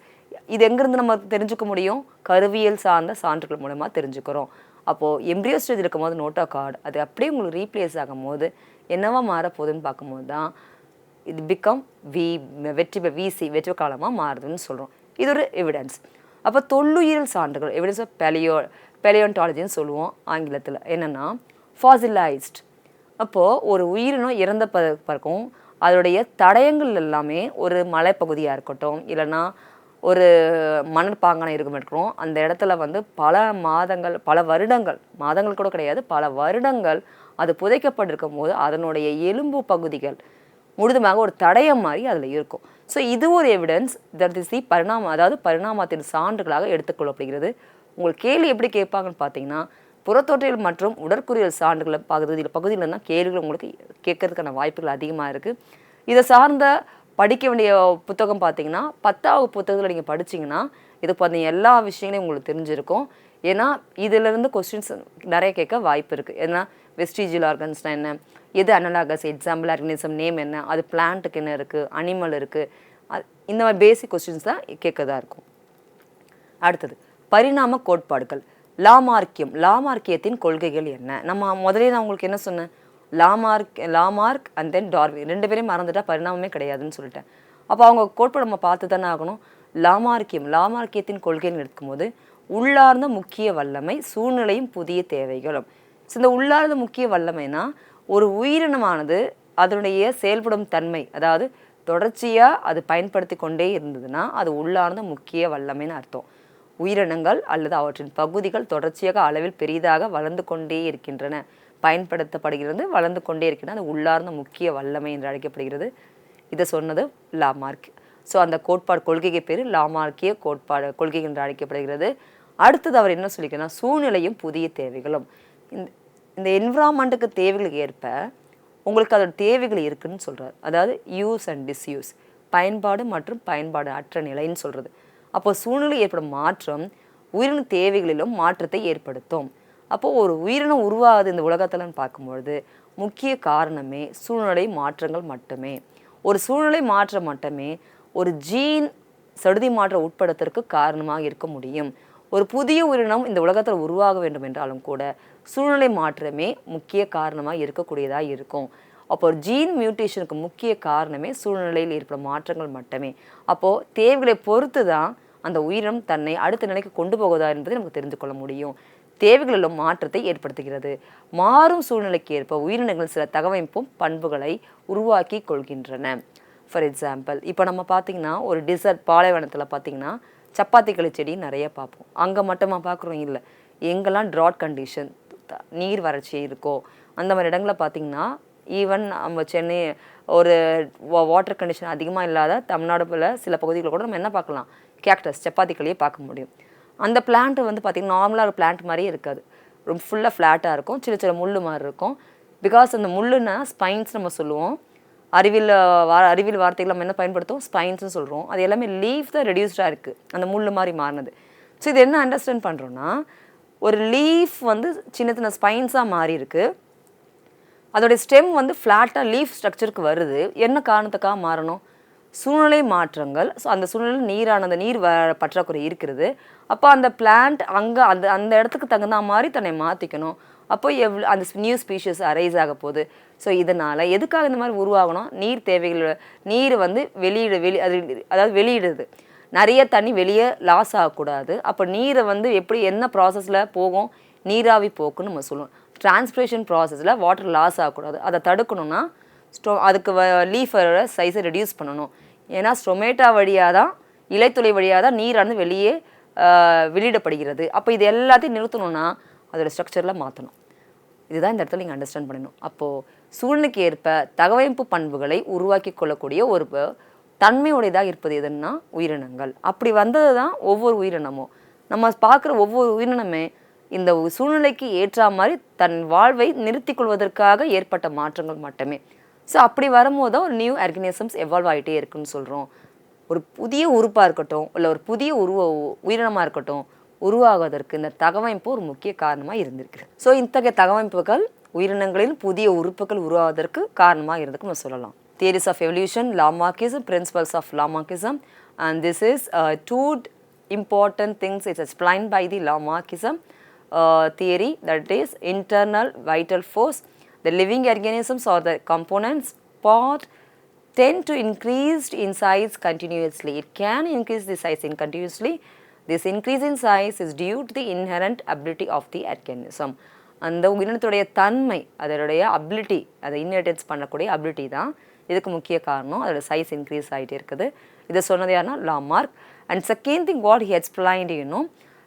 இது எங்கேருந்து நம்ம தெரிஞ்சுக்க முடியும், கருவியல் சார்ந்த சான்றுகள் மூலமாக தெரிஞ்சுக்கிறோம். அப்போது எம்ப்ரியோ ஸ்டேஜ் இருக்கும்போது நோட்டோ கார்டு அது அப்படியே உங்களுக்கு ரீப்ளேஸ் ஆகும்போது என்னவா மாறப்போகுதுன்னு பார்க்கும்போது தான் இது பிகம் விசி வெற்றி காலமாக மாறுதுன்னு சொல்கிறோம். இது ஒரு எவிடன்ஸ். அப்போ தொல்லுயிரியல் சான்றுகள், எவிடன்ஸ் ஆஃப் பெலியோன்டாலஜின்னு சொல்லுவோம் ஆங்கிலத்தில். என்னென்னா ஃபாசிலைஸ்ட். அப்போது ஒரு உயிரினம் இறந்த பிறக்கும் அதோடைய தடயங்கள் எல்லாமே ஒரு மலைப்பகுதியாக இருக்கட்டும், இல்லைன்னா ஒரு மணற்பாங்கான இருக்கட்டும், அந்த இடத்துல வந்து பல மாதங்கள், பல வருடங்கள், மாதங்கள் கூட கிடையாது, பல வருடங்கள் அது புதைக்கப்பட்டிருக்கும் போது அதனுடைய எலும்பு பகுதிகள் முழுதுமாக ஒரு தடயம் மாதிரி அதில் இருக்கும். ஸோ இது ஒரு எவிடன்ஸ், தட் இஸ் தி அதாவது பரிணாமத்தின் சான்றுகளாக எடுத்துக்கொள்ளப்படுகிறது. உங்களுக்கு கேள்வி எப்படி கேட்பாங்கன்னு பார்த்தீங்கன்னா புறத்தோற்றியல் மற்றும் உடற்குறியல் சான்றுகளை பகுதியில் தான் கேள்விகள் உங்களுக்கு கேட்கறதுக்கான வாய்ப்புகள் அதிகமாக இருக்குது. இதை சார்ந்த படிக்க வேண்டிய புத்தகம் பார்த்தீங்கன்னா 10வது புத்தகத்தில் நீங்கள் படிச்சிங்கன்னா இது பார்த்தீங்க எல்லா விஷயங்களையும் உங்களுக்கு தெரிஞ்சிருக்கும். ஏன்னா இதிலிருந்து கொஸ்டின்ஸ் நிறைய கேட்க வாய்ப்பு இருக்குது. ஏன்னா வெஸ்டிஜியல் ஆர்கன்ஸ்னால் என்ன, எது அனலாகஸ், எக்ஸாம்பிள் ஆர்கனிசம் நேம் என்ன, அது பிளான்ட்டுக்கு என்ன இருக்குது, அனிமல் இருக்குது, இந்த மாதிரி பேசிக் கொஸ்டின்ஸ் தான் கேட்கறதா இருக்கும். அடுத்தது பரிணாம கோட்பாடுகள். லாமார்க்கியத்தின் கொள்கைகள் என்ன? நம்ம முதலே நான் உங்களுக்கு என்ன சொன்னேன், லாமார்க் அண்ட் தென் டார்வின் 2 பேரையும் மறந்துட்டா பரிணாமமே கிடையாதுன்னு சொல்லிட்டேன். அப்போ அவங்க கோட்பாடு நம்ம பார்த்து தானே ஆகணும். லாமார்க்கியத்தின் கொள்கைன்னு எடுக்கும்போது உள்ளார்ந்த முக்கிய வல்லமை, சூழ்நிலையும் புதிய தேவைகளும். ஸோ இந்த உள்ளார்ந்த முக்கிய வல்லமைனா ஒரு உயிரினமானது அதனுடைய செயல்படும் தன்மை, அதாவது தொடர்ச்சியாக அது பயன்படுத்தி கொண்டே இருந்ததுன்னா அது உள்ளார்ந்த முக்கிய வல்லமைன்னு அர்த்தம். உயிரினங்கள் அல்லது அவற்றின் பகுதிகள் தொடர்ச்சியாக அளவில் பெரிதாக வளர்ந்து கொண்டே இருக்கின்றன, பயன்படுத்தப்படுகிறது, வளர்ந்து கொண்டே இருக்கின்றன, அது உள்ளார்ந்த முக்கிய வல்லமை என்று அழைக்கப்படுகிறது. இதை சொன்னது லாமார்க். ஸோ அந்த கோட்பாடு கொள்கைக்கு பேர் லாமார்க்கிய கோட்பாடு கொள்கை என்று அழைக்கப்படுகிறது. அடுத்தது அவர் என்ன சொல்லிக்கிறேன்னா சூழ்நிலையும் புதிய தேவைகளும். இந்த என்விரான்மெண்ட்டுக்கு தேவைகளுக்கு ஏற்ப உங்களுக்கு அதோட தேவைகள் இருக்குதுன்னு சொல்கிறார். அதாவது யூஸ் அண்ட் டிஸ்யூஸ், பயன்பாடு மற்றும் பயன்பாடு அற்ற நிலைன்னு சொல்கிறது. அப்போ சூழ்நிலை ஏற்படும் மாற்றம் உயிரின தேவைகளிலும் மாற்றத்தை ஏற்படுத்தும். அப்போது ஒரு உயிரினம் உருவாகுது இந்த உலகத்தில்னு பார்க்கும்பொழுது முக்கிய காரணமே சூழ்நிலை மாற்றங்கள் மட்டுமே. ஒரு சூழ்நிலை மாற்றம் மட்டுமே ஒரு ஜீன் சடுதி மாற்றம் உட்படுத்துறதுக்கு காரணமாக இருக்க முடியும். ஒரு புதிய உயிரினம் இந்த உலகத்தில் உருவாக வேண்டும் என்றாலும் கூட சூழ்நிலை மாற்றமே முக்கிய காரணமாக இருக்கக்கூடியதாக இருக்கும். அப்போ ஒரு ஜீன் மியூட்டேஷனுக்கு முக்கிய காரணமே சூழ்நிலையில் ஏற்படும் மாற்றங்கள் மட்டுமே. அப்போது தேவைகளை பொறுத்து தான் அந்த உயிரினம் தன்னை அடுத்த நிலைக்கு கொண்டு போகுதா என்பதை நமக்கு தெரிந்து கொள்ள முடியும். தேவைகளிலும் மாற்றத்தை ஏற்படுத்துகிறது. மாறும் சூழ்நிலைக்கு ஏற்ப உயிரினங்கள் சில தகவமைப்பும் பண்புகளை உருவாக்கி கொள்கின்றன. ஃபார் எக்ஸாம்பிள், இப்போ நம்ம பார்த்திங்கன்னா ஒரு டிசர்ட் பாலைவனத்தில் பார்த்திங்கன்னா சப்பாத்தி களி செடி நிறைய பார்ப்போம். அங்கே மட்டுமா பார்க்குறோம்? இல்லை, எங்கெல்லாம் ட்ராட் கண்டிஷன், நீர் வறட்சி இருக்கோ அந்த மாதிரி இடங்களில் பார்த்திங்கன்னா, ஈவன் நம்ம சென்னை ஒரு வாட்டர் கண்டிஷன் அதிகமாக இல்லாத தமிழ்நாடுல சில பகுதிகளில் கூட நம்ம என்ன பார்க்கலாம்? கேக்டஸ், சப்பாத்தி களியை பார்க்க முடியும். அந்த பிளான்ட்டு வந்து பார்த்திங்கன்னா நார்மலாக ஒரு பிளான்ட் மாதிரியே இருக்காது. ரொம்ப ஃபுல்லாக ஃப்ளாட்டாக இருக்கும், சின்ன சின்ன முள் மாதிரி இருக்கும். பிகாஸ் அந்த முள்ளுன்னா ஸ்பைன்ஸ் நம்ம சொல்லுவோம். அறிவியல் வார்த்தைகள் நம்ம என்ன பயன்படுத்துவோம்? ஸ்பைன்ஸ்னு சொல்கிறோம். அது எல்லாமே லீஃப் தான் ரெடியூஸ்டாக இருக்குது, அந்த முள் மாதிரி மாறினது. ஸோ இது என்ன அண்டர்ஸ்டாண்ட் பண்ணுறோன்னா, ஒரு லீஃப் வந்து சின்ன சின்ன ஸ்பைன்ஸாக மாறி இருக்குது. அதோடைய ஸ்டெம் வந்து ஃப்ளாட்டாக லீஃப் ஸ்ட்ரக்சருக்கு வருது. என்ன காரணத்துக்காக மாறணும்? சூழ்நிலை மாற்றங்கள். ஸோ அந்த சூழ்நிலையில் நீர் பற்றாக்குறை இருக்கிறது. அப்போ அந்த பிளான்ட் அங்கே அந்த இடத்துக்கு தகுந்த மாதிரி தன்னை மாற்றிக்கணும். அப்போ அந்த நியூ ஸ்பீஷஸ் அரைஸ் ஆக போகுது. ஸோ இதனால் எதுக்காக இந்த மாதிரி உருவாகணும்? நீர் தேவைகள், நீர் வந்து அதாவது வெளியிடுது. நிறைய தண்ணி வெளியே லாஸ் ஆகக்கூடாது. அப்போ நீரை வந்து எப்படி என்ன ப்ராசஸில் போகும்? நீராவி போக்குன்னு நம்ம சொல்லுவோம். டிரான்ஸ்பிரேஷன் ப்ராசஸில் வாட்டர் லாஸ் ஆகக்கூடாது. அதை தடுக்கணும்னா அதுக்கு லீஃபோட சைஸை ரெடியூஸ் பண்ணணும். ஏன்னா ஸ்டொமேட்டா வழியாக தான், இலைத்துளை வழியாக தான் நீரானது வெளியிடப்படுகிறது. அப்போ இது எல்லாத்தையும் நிறுத்தணும்னா அதோட ஸ்ட்ரக்சரில் மாற்றணும். இதுதான் இந்த இடத்துல நீங்கள் அண்டர்ஸ்டாண்ட் பண்ணணும். அப்போது சூழ்நிலைக்கு ஏற்ப தகவமைப்பு பண்புகளை உருவாக்கி கொள்ளக்கூடிய ஒரு தன்மையுடையதாக இருப்பது எதுன்னா உயிரினங்கள். அப்படி வந்தது தான் ஒவ்வொரு உயிரினமும். நம்ம பார்க்குற ஒவ்வொரு உயிரினமே இந்த சூழ்நிலைக்கு ஏற்ற மாதிரி தன் வாழ்வை நிறுத்தி கொள்வதற்காக ஏற்பட்ட மாற்றங்கள் மட்டுமே. ஸோ அப்படி வரும்போது தான் ஒரு நியூ ஆர்கனிசம்ஸ் எவால்வ் ஆகிட்டே இருக்குன்னு சொல்கிறோம். ஒரு புதிய உறுப்பாக இருக்கட்டும், இல்லை ஒரு புதிய உயிரினமாக இருக்கட்டும், உருவாகுவதற்கு இந்த தகவமைப்பு ஒரு முக்கிய காரணமாக இருந்திருக்கு. ஸோ இத்தகைய தகவமைப்புகள் உயிரினங்களில் புதிய உறுப்புகள் உருவாவதற்கு காரணமாக இருந்திருக்கு நம்ம சொல்லலாம். Theories of evolution, Lamarckism, principles of Lamarckism, and this is two important things. It's explained by the Lamarckism theory, that is internal vital force. The living organisms or the components part tend to increase in size continuously. It can increase the size continuously. This increase in size is due to the inherent ability of the organism. அந்த உயிரினத்துடைய தன்மை, அதனுடைய அபிலிட்டி, அதை இன்ஹெரிட்டன்ஸ் பண்ணக்கூடிய அபிலிட்டி தான் இதுக்கு முக்கிய காரணம். அதோட சைஸ் இன்க்ரீஸ் ஆகிட்டே இருக்குது. இதை சொன்னது யாருன்னா Lamarck. And second thing what he explained,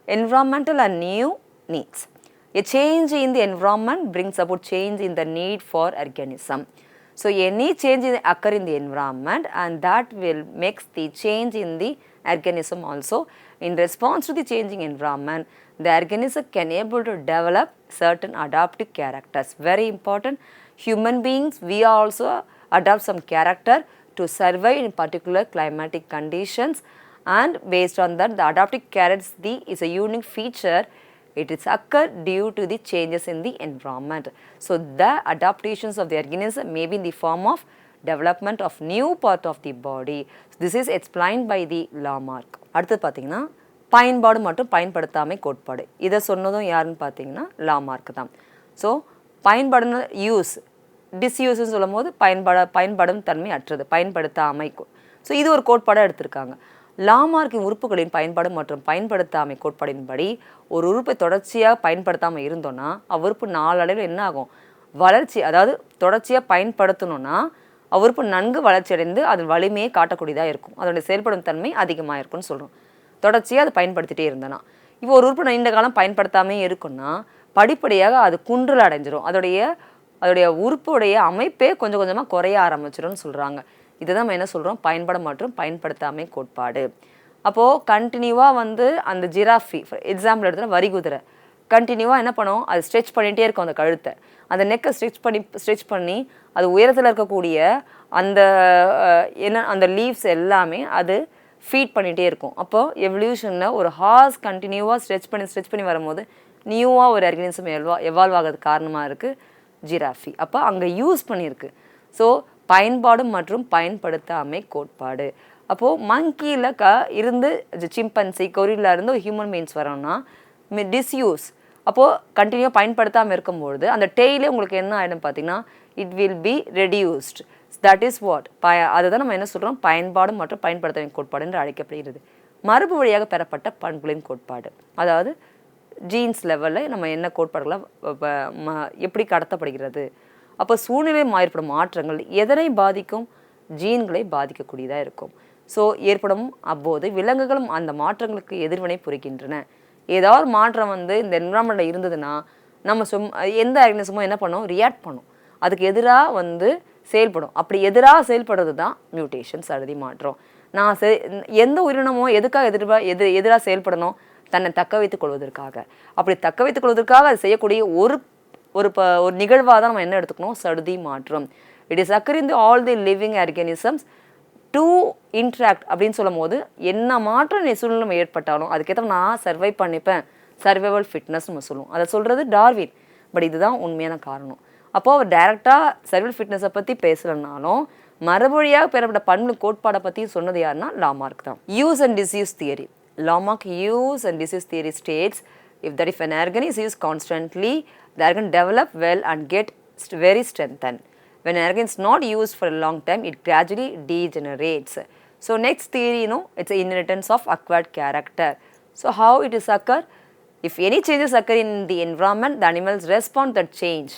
environmental and new needs. A change in the environment brings about change in the need for organism. So any change occur in the environment, and that will makes the change in the organism also. In response to the changing environment, the organism can able to develop certain adaptive characters. Very important. Human beings, we also adopt some character to survive in particular climatic conditions, and based on that, the adaptive character is a unique feature. It is occur due to the changes in the environment. So the adaptations of the organism may be in the form of development of new part of the body. This is explained by the Lamarck. அடுத்து பார்த்தீங்கன்னா பயன்பாடு மற்றும் பயன்படுத்தாமை கோட்பாடு. இதை சொன்னதும் யாருன்னு பார்த்தீங்கன்னா லாமார்க் தான். ஸோ பயன்பாடுன்னு யூஸ், டிஸ்யூஸ்ன்னு சொல்லும் போது பயன்படும் தன்மை அற்றது, பயன்படுத்தாமை. ஸோ இது ஒரு கோட்பாடாக எடுத்திருக்காங்க. லாமார்க்கின் உறுப்புகளின் பயன்பாடு மற்றும் பயன்படுத்தாமை கோட்பாடின்படி ஒரு உறுப்பை தொடர்ச்சியாக பயன்படுத்தாமல் இருந்தோன்னா அவ்வுறுப்பு நாளடைவில் என்ன ஆகும்? வளர்ச்சி, அதாவது தொடர்ச்சியாக பயன்படுத்தணும்னா அவ்வுறுப்பு நன்கு வளர்ச்சி அடைந்து அதன் வலிமையை காட்டக்கூடியதாக இருக்கும், அதனுடைய செயல்படும் தன்மை அதிகமாக இருக்கும்னு சொல்கிறோம். தொடர்ச்சியாக அதை பயன்படுத்திகிட்டே இருந்தோன்னா. இப்போ ஒரு உறுப்பு நீண்ட காலம் பயன்படுத்தாமே இருக்குன்னா படிப்படியாக அது குன்றல் அடைஞ்சிரும், அதோடைய உறுப்புடைய அமைப்பே கொஞ்சம் கொஞ்சமாக குறைய ஆரம்பிச்சிடும்னு சொல்கிறாங்க. இதை தான் நம்ம என்ன சொல்கிறோம்? பயன்பாடு மற்றும் பயன்படுத்தாமை கோட்பாடு. அப்போது கண்டினியூவாக வந்து அந்த ஜிராஃபி எக்ஸாம்பிள் எடுத்துகிட்டா வரிகுதிரை கண்டினியூவாக என்ன பண்ணும்? அது ஸ்ட்ரெச் பண்ணிகிட்டே இருக்கும் அந்த கழுத்தை, அந்த நெக்கை ஸ்ட்ரெச் பண்ணி அது உயரத்தில் இருக்கக்கூடிய அந்த லீவ்ஸ் எல்லாமே அது ஃபீட் பண்ணிகிட்டே இருக்கும். அப்போது எவல்யூஷனில் ஒரு ஹார்ஸ் கண்டினியூவாக ஸ்ட்ரெச் பண்ணி வரும்போது நியூவாக ஒரு ஆர்கனிசம் எவால்வ் ஆகிறதுக்கு காரணமாக இருக்குது ஜிராஃபி. அப்போ அங்கே யூஸ் பண்ணியிருக்கு. ஸோ பயன்பாடு மற்றும் பயன்படுத்தாமை கோட்பாடு. அப்போது மங்கியில் இருந்து சிம்பன்சி, கொரில்லா இருந்து ஹியூமன் பீயிங்ஸ் வரோம்னா டிஸ்யூஸ், அப்போது கண்டினியூ பயன்படுத்தாமல் இருக்கும்பொழுது அந்த டெய்லே உங்களுக்கு என்ன ஆகிடும் பார்த்தீங்கன்னா it will be reduced. That is what அதுதான் நம்ம என்ன சொல்கிறோம்? பயன்பாடு மற்றும் பயன்படுத்தாமை கோட்பாடு என்று அழைக்கப்படுகிறது. மரபு வழியாக பெறப்பட்ட பண்புகளின் கோட்பாடு, அதாவது ஜீன்ஸ் லெவலில் நம்ம என்ன கோட்பாடுகளை எப்படி கடத்தப்படுகிறது. அப்போ சூழ்நிலை ஏற்படும் மாற்றங்கள் எதனை பாதிக்கும்? ஜீன்களை பாதிக்கக்கூடியதாக இருக்கும். ஸோ ஏற்படும் அப்போது விலங்குகளும் அந்த மாற்றங்களுக்கு எதிர்வினை புரிகின்றன. ஏதாவது மாற்றம் வந்து இந்த என்விரான்மெண்ட்டில் இருந்ததுன்னா நம்ம எந்த ஆர்கனிசமும் என்ன பண்ணும்? ரியாக்ட் பண்ணும், அதுக்கு எதிராக வந்து செயல்படும். அப்படி எதிராக செயல்படுறது தான் மியூட்டேஷன்ஸ், அறுதி மாற்றம். எந்த உயிரினமோ எதுக்காக எதிராக செயல்படணும்? தன்னை தக்க வைத்துக் கொள்வதற்காக. அப்படி தக்க வைத்துக் கொள்வதற்காக அது செய்யக்கூடிய ஒரு நிகழ்வாக தான் நம்ம என்ன எடுத்துக்கணும்? சடுதி மாற்றம். It is occur in the all the living organisms to interact அப்படின்னு சொல்லும் போது என்ன மாற்றம் சூழ்நிலை ஏற்பட்டாலும் அதுக்கேற்ற நான் சர்வை பண்ணிப்பேன். சர்வைவல் ஃபிட்னஸ் நம்ம சொல்லுவோம். அதை சொல்கிறது டார்வின். பட் இதுதான் உண்மையான காரணம். அப்போது அவர் டைரெக்டாக சர்வைவல் ஃபிட்னஸை பற்றி பேசலைனாலும் மரபொழியாக பெறப்பட்ட பண்பு கோட்பாடை பற்றி சொன்னது யாருன்னா லாமார்க் தான். Use and disuse theory. Lamarck use and disease theory states if an organism is used constantly, the organism develop well and get very strengthened. When an organism is not used for a long time, it gradually degenerates. So next theory, it's the inheritance of acquired character. So how it is occur? If any changes occur in the environment, the animals respond to that change.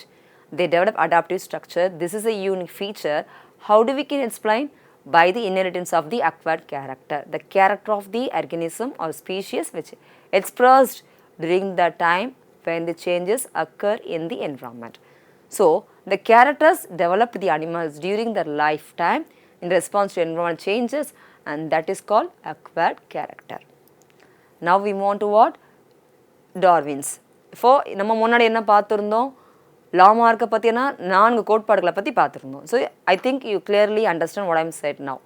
They develop adaptive structure. This is a unique feature. How do we can explain? By the inheritance of the acquired character. The character of the organism or species which expressed during the time when the changes occur in the environment. So, the characters developed the animals during their lifetime in response to environmental changes, and that is called acquired character. Now we move on to what? Darwin's. இப்போ நம்ம முன்னாடி என்ன பார்த்துருந்தோம்? லாமார்க்கை பற்றினா 4 கோட்பாடுகளை பற்றி பார்த்துருந்தோம். So I think you clearly understand what I'm set now.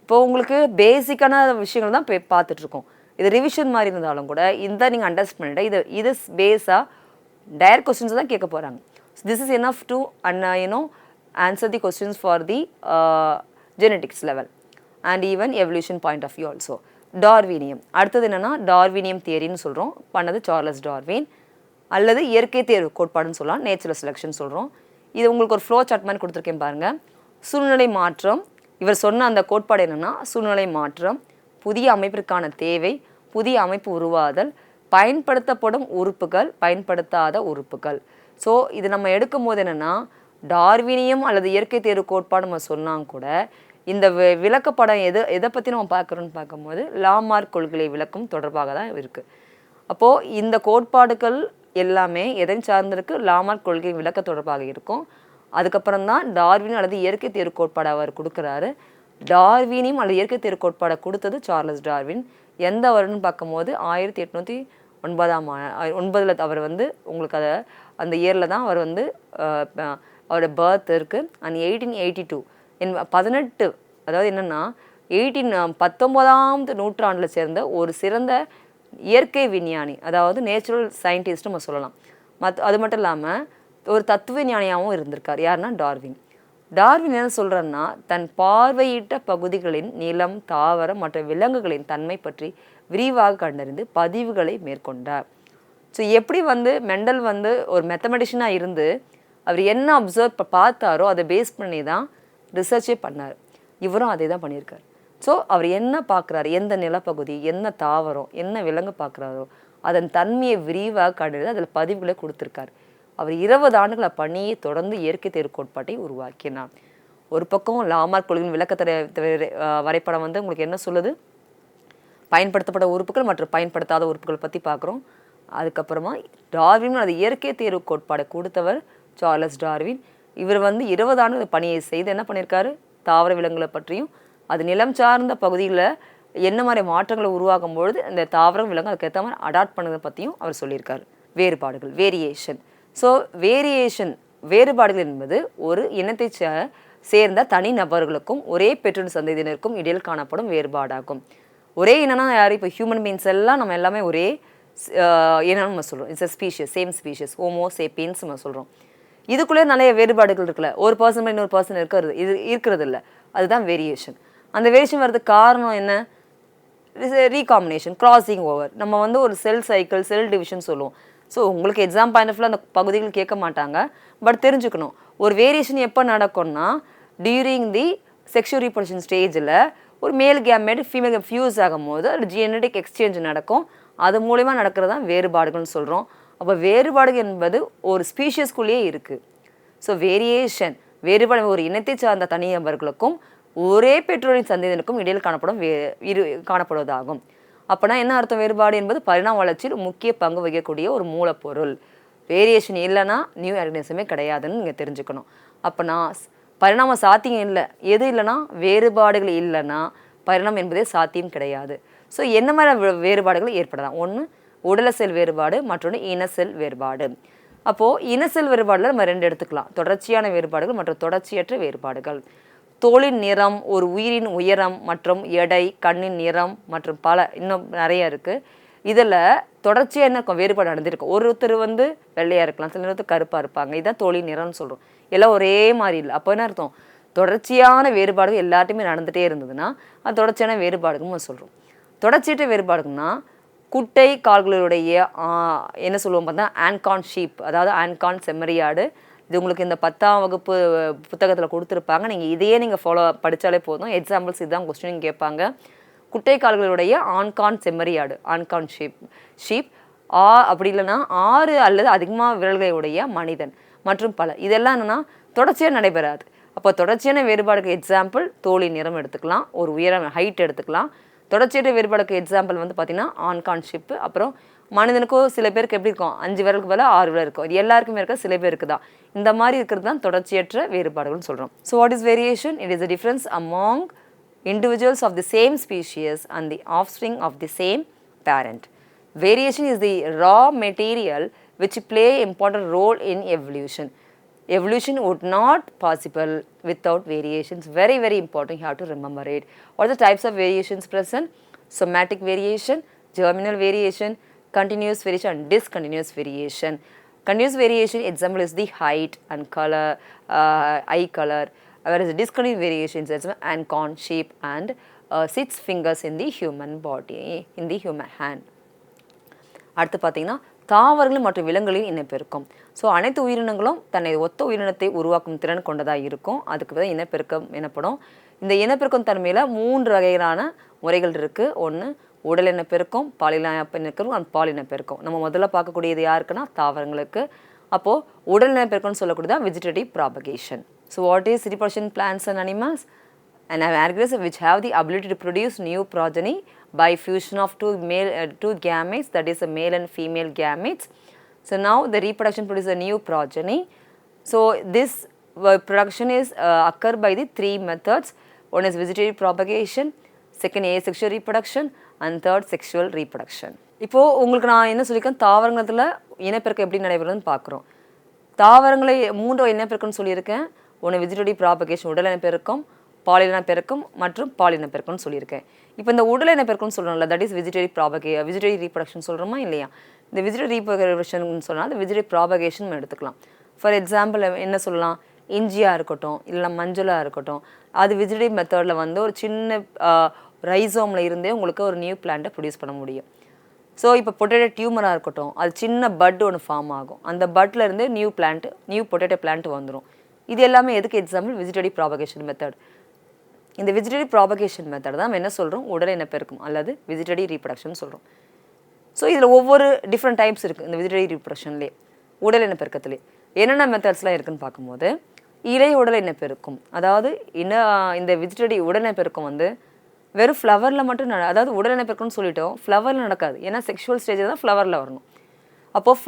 இப்போ உங்களுக்கு பேசிக்கான விஷயங்கள் தான் பார்த்துட்ருக்கோம். இது ரிவிஷன் மாதிரி இருந்தாலும் கூட இந்த நீங்கள் அண்டர்ஸ்டாண்ட் பண்ணிட்டு இது பேஸாக டைரக்ட் கொஸ்டின்ஸ் தான் கேட்க போகிறாங்க. So this is enough to answer the questions for the genetics level and even evolution point of view also. டார்வினியம் அடுத்தது என்னென்னா டார்வினியம் தியரின்னு சொல்கிறோம். பண்ணது சார்லஸ் டார்வின். அல்லது இயற்கை தேர்வு கோட்பாடுன்னு சொல்லலாம், நேச்சுரல் செலெக்ஷன் சொல்கிறோம். இது உங்களுக்கு ஒரு ஃப்ளோ சார்ட் மாதிரி கொடுத்துருக்கேன் பாருங்கள். சூழ்நிலை மாற்றம், இவர் சொன்ன அந்த கோட்பாடு என்னென்னா சூழ்நிலை மாற்றம், புதிய அமைப்பிற்கான தேவை, புதிய அமைப்பு உருவாதல், பயன்படுத்தப்படும் உறுப்புகள், பயன்படுத்தாத உறுப்புகள். ஸோ இது நம்ம எடுக்கும் போது என்னென்னா டார்வினியம் அல்லது இயற்கை தேர்வு கோட்பாடு நம்ம சொன்னால் கூட இந்த விளக்கப்படம் எதை பற்றி நம்ம பார்க்குறோன்னு பார்க்கும்போது லாமார்க் கொள்கையை விளக்கும் தொடர்பாக தான் இருக்குது. அப்போது இந்த கோட்பாடுகள் எல்லாமே எதை சார்ந்திருக்கு? லாமார்க் கொள்கை விளக்க தொடர்பாக இருக்கும். அதுக்கப்புறம் தான் டார்வின் அல்லது இயற்கை தேர்வு கோட்பாடு அவர் கொடுக்குறாரு. டார்வினியம் அல்லது இயற்கை தேர்வு கோட்பாடை கொடுத்தது சார்லஸ் டார்வின். எந்த வருடம்னு பார்க்கும்போது 1809 அவர் வந்து உங்களுக்கு அந்த இயரில் தான் அவர் வந்து அவரோட பர்த் இருக்குது. அண்ட் 1882 18 அதாவது என்னென்னா 19ஆம் நூற்றாண்டில் சேர்ந்த ஒரு சிறந்த இயற்கை விஞ்ஞானி, அதாவது நேச்சுரல் சயின்டிஸ்ட் நம்ம சொல்லலாம். அது மட்டும் இல்லாமல் ஒரு தத்துவ ஞானியாகவும் இருந்திருக்கார். யாருன்னா டார்வின். டார்வின் என்ன சொல்கிறேன்னா தன் பார்வையிட்ட பகுதிகளின் நிலம், தாவரம் மற்றும் விலங்குகளின் தன்மை பற்றி விரிவாக கண்டறிந்து பதிவுகளை மேற்கொண்டார். ஸோ எப்படி வந்து மெண்டல் வந்து ஒரு மெத்தமெட்டிஷனாக இருந்து அவர் என்ன அப்சர்வ் பார்த்தாரோ அதை பேஸ் பண்ணி தான் ரிசர்ச்சே பண்ணார். இவரும் அதே தான் பண்ணியிருக்கார். ஸோ அவர் என்ன பார்க்குறாரு, எந்த நிலப்பகுதி, என்ன தாவரம், என்ன விலங்கு பார்க்குறாரோ அதன் தன்மையை விரிவாக கண்டறிந்து அதில் பதிவுகளை கொடுத்துருக்கார். அவர் 20 ஆண்டுகளை பணியை தொடர்ந்து இயற்கை தேர்வு கோட்பாட்டை உருவாக்கினார். ஒரு பக்கம் லாமார்க் கொள்கையின் விளக்கத்தடை வரைபடம் வந்து உங்களுக்கு என்ன சொல்லுது? பயன்படுத்தப்பட்ட உறுப்புகள் மற்றும் பயன்படுத்தாத உறுப்புகள் பற்றி பார்க்குறோம். அதுக்கப்புறமா டார்வின் அது இயற்கை தேர்வு கோட்பாடை கொடுத்தவர் சார்லஸ் டார்வின். இவர் வந்து 20 ஆண்டுகள் பணியை செய்து என்ன பண்ணியிருக்காரு? தாவர விலங்குகளை பற்றியும் அது நிலம் சார்ந்த பகுதியில் என்ன மாதிரி மாற்றங்களை உருவாக்கும் பொழுது இந்த தாவரம் விலங்கு அதுக்கேற்ற மாதிரி அடாப்ட் பண்ணதை பற்றியும் அவர் சொல்லியிருக்காரு. வேறுபாடுகள், வேரியேஷன். ஸோ வேறுபாடுகள் என்பது ஒரு இனத்தை சேர்ந்த தனி நபர்களுக்கும் ஒரே பெற்றோர் சந்ததியினருக்கும் இடையில் காணப்படும் வேறுபாடாகும். ஒரே இனம்னா யார்? இப்போ ஹியூமன் பீன்ஸ் எல்லாம் நம்ம எல்லாமே ஒரே இனம் நம்ம சொல்கிறோம். It's a species, same species, homo sapiens நம்ம சொல்கிறோம். இதுக்குள்ளே நிறைய வேறுபாடுகள் இருக்குல்ல, ஒரு பர்சன் இன்னொரு பர்சன் இருக்கிறது இல்லை. அதுதான் வேரியேஷன். அந்த வேரியேஷன் வர்றதுக்கு காரணம் என்ன? Recombination, crossing over. நம்ம வந்து ஒரு செல் சைக்கிள், செல் டிவிஷன் சொல்லுவோம். ஸோ உங்களுக்கு எக்ஸாம் பாயிண்ட் ஆஃப் வியூ அந்த பகுதிகள் கேட்க மாட்டாங்க. பட் தெரிஞ்சுக்கணும், ஒரு வேரியேஷன் எப்போ நடக்கும்னா டியூரிங் தி செக்ஷுவல் ரீப்ரொடக்ஷன் ஸ்டேஜில் ஒரு மேல் கேமெட் ஃபீமேல் கேம் ஃபியூஸ் ஆகும் போது அது ஜெனடிக் எக்ஸ்சேஞ்ச் நடக்கும். அது மூலமா நடக்கிறது தான் வேறுபாடுகள்னு சொல்கிறோம். அப்போ வேறுபாடு என்பது ஒரு ஸ்பீஷியஸ்குள்ளேயே இருக்குது. ஸோ வேறுபாடு ஒரு இனத்தை சார்ந்த தனிநபர்களுக்கும் ஒரே பெற்றோரின் சந்ததியினருக்கும் இடையில் காணப்படுவதாகும். அப்போனா என்ன அர்த்தம்? வேறுபாடு என்பது பரிணாம வளர்ச்சியில் முக்கிய பங்கு வகிக்கக்கூடிய ஒரு மூலப்பொருள். வேரியேஷன் இல்லைன்னா நியூ ஆர்கனிசமே கிடையாதுன்னு நீங்கள் தெரிஞ்சுக்கணும். அப்போனா பரிணாம சாத்தியம் இல்லை. எது இல்லைன்னா வேறுபாடுகள் இல்லைன்னா பரிணாமம் என்பதே சாத்தியம் கிடையாது. ஸோ என்ன மாதிரி வேறுபாடுகள் ஏற்படலாம்? ஒன்று உடல செல் வேறுபாடு, மற்றொன்று இன செல் வேறுபாடு. அப்போது இன செல் வேறுபாடில் நம்ம 2 எடுத்துக்கலாம். தொடர்ச்சியான வேறுபாடுகள் மற்றும் தொடர்ச்சியற்ற வேறுபாடுகள். தோலின் நிறம், ஒரு உயிரின் உயரம் மற்றும் எடை, கண்ணின் நிறம் மற்றும் பல இன்னும் நிறைய இருக்குது. இதில் தொடர்ச்சியாக என்ன இருக்கும்? வேறுபாடு நடந்திருக்கும். ஒருத்தர் வெள்ளையாக இருக்கலாம், சில நேரத்தில் கருப்பாக இருப்பாங்க. இதுதான் தோலின் நிறம்னு சொல்கிறோம். எல்லாம் ஒரே மாதிரி இல்லை. அப்போ என்ன அர்த்தம்? தொடர்ச்சியான வேறுபாடுகள் எல்லாத்தையுமே நடந்துகிட்டே இருந்ததுன்னா அது தொடர்ச்சியான வேறுபாடுகள்னு சொல்கிறோம். தொடர்ச்சியற்ற வேறுபாடுகள்னா குட்டை கால்களுடைய என்ன சொல்லுவோம் பார்த்தா ஆன்கான் ஷீப், அதாவது ஆன்கான் செம்மறியாடு. இது உங்களுக்கு இந்த 10ஆம் வகுப்பு புத்தகத்தில் கொடுத்துருப்பாங்க. நீங்கள் இதையே நீங்கள் படித்தாலே போதும். எக்ஸாம்பிள்ஸ் இதுதான் கொஸ்டின் கேட்பாங்க. குட்டை கால்களுடைய ஆன்கான் செம்மறியாடு, ஆன்கான் ஷீப் அப்படி இல்லைன்னா 6 அல்லது அதிகமாக விரல்களுடைய மனிதன் மற்றும் பல. இதெல்லாம் என்னென்னா தொடர்ச்சியாக நடைபெறாது. அப்போ தொடர்ச்சியான வேறுபாடுக்கு எக்ஸாம்பிள் தோலின் நிறம் எடுத்துக்கலாம், ஒரு உயரம் ஹைட் எடுத்துக்கலாம். தொடர்ச்சியற்ற வேறுபாடுக்கு எக்ஸாம்பிள் பார்த்தீங்கன்னா ஆன்கான் ஷிப்பு. அப்புறம் மனிதனுக்கும் சில பேருக்கு எப்படி இருக்கும்? 5 விரலுக்கு பதிலாக 6 விரல் இருக்கும். இது எல்லாருக்குமே இருக்க, சில பேருக்கு தான். இந்த மாதிரி இருக்கிறது தான் தொடர்ச்சியற்ற வேறுபாடுகள்னு சொல்கிறோம். So what is variation? It is a difference among individuals of the same species and the offspring of the same parent. Variation is the raw material which play important role in evolution. Evolution would not possible without variations. Very, very important. You have to remember it. What are the types of variations present? Somatic variation, germinal variation, continuous variation, and discontinuous variation. Continuous variation example is the height and color, eye color. Whereas discontinuous variation is ancon, shape, and 6 fingers in the human body, in the human hand. அடுத்து பார்த்தீங்கன்னா தாவரங்கள் மற்றும் விலங்குகளின் இனப்பெருக்கம். ஸோ அனைத்து உயிரினங்களும் தன்னை ஒத்த உயிரினத்தை உருவாக்கும் திறன் கொண்டதாக இருக்கும். அதுக்கு தான் இனப்பெருக்கம் எனப்படும். இந்த இனப்பெருக்கம் தன்மையில் 3 வகையான முறைகள் இருக்குது. ஒன்று உடல் இனப்பெருக்கம், பாலின இனப்பெருக்கம், பால் இனப்பெருக்கம். நம்ம முதல்ல பார்க்கக்கூடியது யாருக்குன்னா தாவரங்களுக்கு. அப்போது உடல் இனப்பெருக்கம்னு சொல்லக்கூடியது vegetative propagation. So what is reproduction plants and animals? And organisms which have the ability to produce new progeny by fusion of two gametes, that is a male and female gametes. So now the reproduction produces a new progeny. So this production is occur by the 3 methods. One is vegetative propagation, second asexual reproduction, and third sexual reproduction. இப்போ உங்களுக்கு நான் என்ன சொல்லியிருக்கேன், தாவரங்களத்தில் இனப்பெருக்கம் எப்படி நடைபெறுதுன்னு பார்க்குறோம். தாவரங்களை 3 இனப்பெருக்கம்னு சொல்லியிருக்கேன். ஒன்று வெஜிடேட்டிவ் ப்ராபகேஷன், உடல் இனப்பெருக்கம், பாலின பெருக்கம் மற்றும் பாலின பெருக்கம்னு சொல்லியிருக்கேன். இப்போ இந்த உடல் இனப்பெருக்கம்னு சொல்கிறோம்ல, தட் இஸ் வெஜிடேட்டிவ் ரீப்ரொடக்ஷன் சொல்கிறோமா இல்லையா? இந்த வெஜிடேட்டிவ் ரீப்ரொடக்ஷன் சொன்னால் அது வெஜிடேட்டிவ் ப்ராபகேஷன் எடுத்துக்கலாம். ஃபார் எக்ஸாம்பிள் என்ன சொல்லலாம்? இஞ்சியாக இருக்கட்டும், இல்லை மஞ்சளாக இருக்கட்டும், அது வெஜிடேட்டிவ் மெத்தடில் ஒரு சின்ன ரைசோமில் இருந்தே உங்களுக்கு ஒரு நியூ பிளான்ட்டை ப்ரொடியூஸ் பண்ண முடியும். ஸோ இப்போ பொட்டேட்டோ டியூமராக இருக்கட்டும், அது சின்ன பட் ஒன்று ஃபார்ம் ஆகும். அந்த பட்டில் இருந்து நியூ பொட்டேட்டோ பிளான்ட் வந்துடும். இது எல்லாமே எதுக்கு எக்ஸாம்பிள்? Vegetative propagation method. இந்த வெஜிடேட்டிவ் ப்ராபகேஷன் மெத்தட் தான் நம்ம என்ன சொல்கிறோம்? உடல் இனப்பெருக்கம் அல்லது வெஜிடேட்டிவ் ரீப்ரொடக்ஷன் சொல்கிறோம். ஸோ இதில் ஒவ்வொரு டிஃப்ரெண்ட் டைப்ஸ் இருக்குது. இந்த வெஜிடேட்டிவ் ரீப்ரொடக்ஷன்லேயே உடல் இனப்பெருக்கத்திலே என்னென்ன மெத்தட்ஸ்லாம் இருக்குதுன்னு பார்க்கும்போது, இலை உடல் இனப்பெருக்கம், அதாவது இந்த வெஜிடேட்டிவ் உடல் இனப்பெருக்கம் வெறும் ஃப்ளவரில் மட்டும் அதாவது உடல் இனப்பெருக்கம்னு சொல்லிட்டோம், ஃப்ளவரில் நடக்காது. ஏன்னா செக்ஷுவல் ஸ்டேஜில் தான் ஃப்ளவரில் வரணும். அப்போது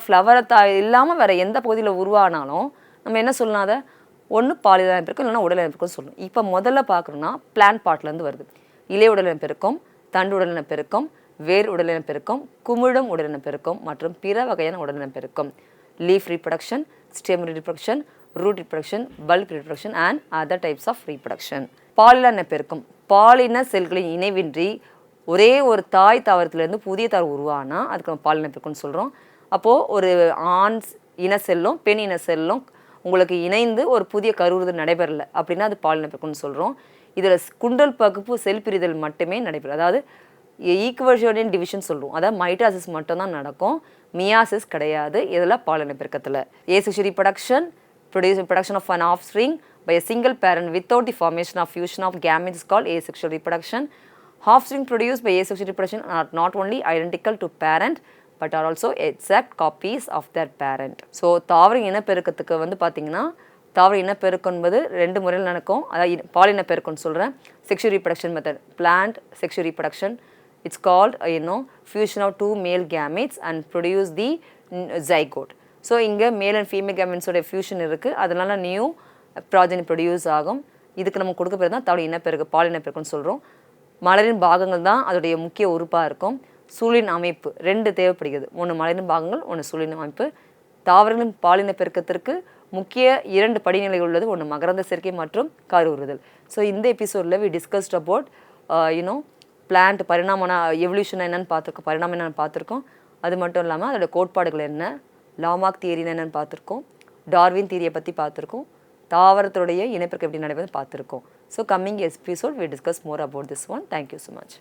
ஃப்ளவரை இல்லாமல் வேறு எந்த பகுதியில் உருவானாலும் நம்ம என்ன சொல்லலாம்? அதை ஒன்று பாலின இனப்பெருக்கம் இல்லைன்னா உடல் இனப்பெருக்கம் சொல்லணும். இப்போ முதல்ல பார்க்குறோன்னா பிளான்ட் பார்ட்லேருந்து வருது. இலை உடல் இனப்பெருக்கம், தண்டு உடல் இனப்பெருக்கம், வேர் உடல் இனப்பெருக்கம், குமிழம் உடல் இனப்பெருக்கம் மற்றும் பிற வகையான உடல் இனப்பெருக்கம். Leaf reproduction, stem reproduction, root reproduction, bulb reproduction and other types of reproduction. பாலின இனப்பெருக்கம், பாலின செல்களின் இணைவின்றி ஒரே ஒரு தாய் தாவரத்துலேருந்து புதிய தாவரம் உருவானா அதுக்கு நம்ம பாலின இனப்பெருக்கம்னு சொல்கிறோம். அப்போது ஒரு ஆண் இன செல்லும் பெண் இன செல்லும் உங்களுக்கு இணைந்து ஒரு புதிய கருவுறுது நடைபெறல அப்படின்னா அது பாலின பெருக்கம்னு சொல்கிறோம். இதில் குண்டல் பகுப்பு செல் பிரிதல் மட்டுமே நடைபெறும். அதாவது ஈக்குவஷனியன் டிவிஷன் சொல்லுவோம். அதாவது மைட்டாசிஸ் மட்டும்தான் நடக்கும், மியாசிஸ் கிடையாது. இதில் பாலின பெருக்கத்தில் asexual reproduction, production of an offspring by a single parent without the formation of fusion of gametes is called asexual reproduction. Offspring produced by asexual reproduction are not only identical to parent but are also exact copies of their parent. So தாவர இனப்பெருக்கத்துக்கு வந்து பார்த்தீங்கன்னா தாவர இனப்பெருக்கம் என்பது 2 முறையில் நடக்கும். அதாவது பால் இனப்பெருக்கம்னு சொல்கிறேன். Sexual reproduction method, plant sexual reproduction. It's called fusion of 2 male gametes and produce the zygote. So இங்கே மேல் அண்ட் ஃபீமேல் கேமெட்ஸோட ஃபியூஷன் இருக்குது, அதனால நியூ ப்ராஜனி ப்ரொடியூஸ் ஆகும். இதுக்கு நம்ம கொடுக்க பேர் தான் தாவர இனப்பெருக்கம், பால் இனப்பெருக்கம்னு சொல்கிறோம். மலரின் பாகங்கள் தான் அதோடைய முக்கிய உறுப்பாக இருக்கும். சூழலின் அமைப்பு 2 தேவைப்படுகிறது. 1 மலரின் பாகங்கள், 1 சூழலின் அமைப்பு. தாவரங்களின் பாலின பெருக்கத்திற்கு முக்கிய 2 படிநிலைகள் உள்ளது. 1 மகரந்த சேர்க்கை மற்றும் கருவுறுதல். ஸோ இந்த எபிசோடில் வி டிஸ்கஸ்ட் அபவுட் பிளான்ட் பரிணாமனா எவல்யூஷன் என்னன்னு பார்த்துருக்கோம், பரிணாமம் என்னென்னு பார்த்துருக்கோம். அது மட்டும் இல்லாமல் அதோட கோட்பாடுகள் என்ன, லாமார்க் தியரி என்னென்னு பார்த்துருக்கோம், டார்வின் தியரியை பற்றி பார்த்துருக்கோம், தாவரத்துடைய இனப்பெருக்கம் எப்படி நடைபெறும் பார்த்துருக்கோம். So coming episode we discuss more about this one. Thank you so much.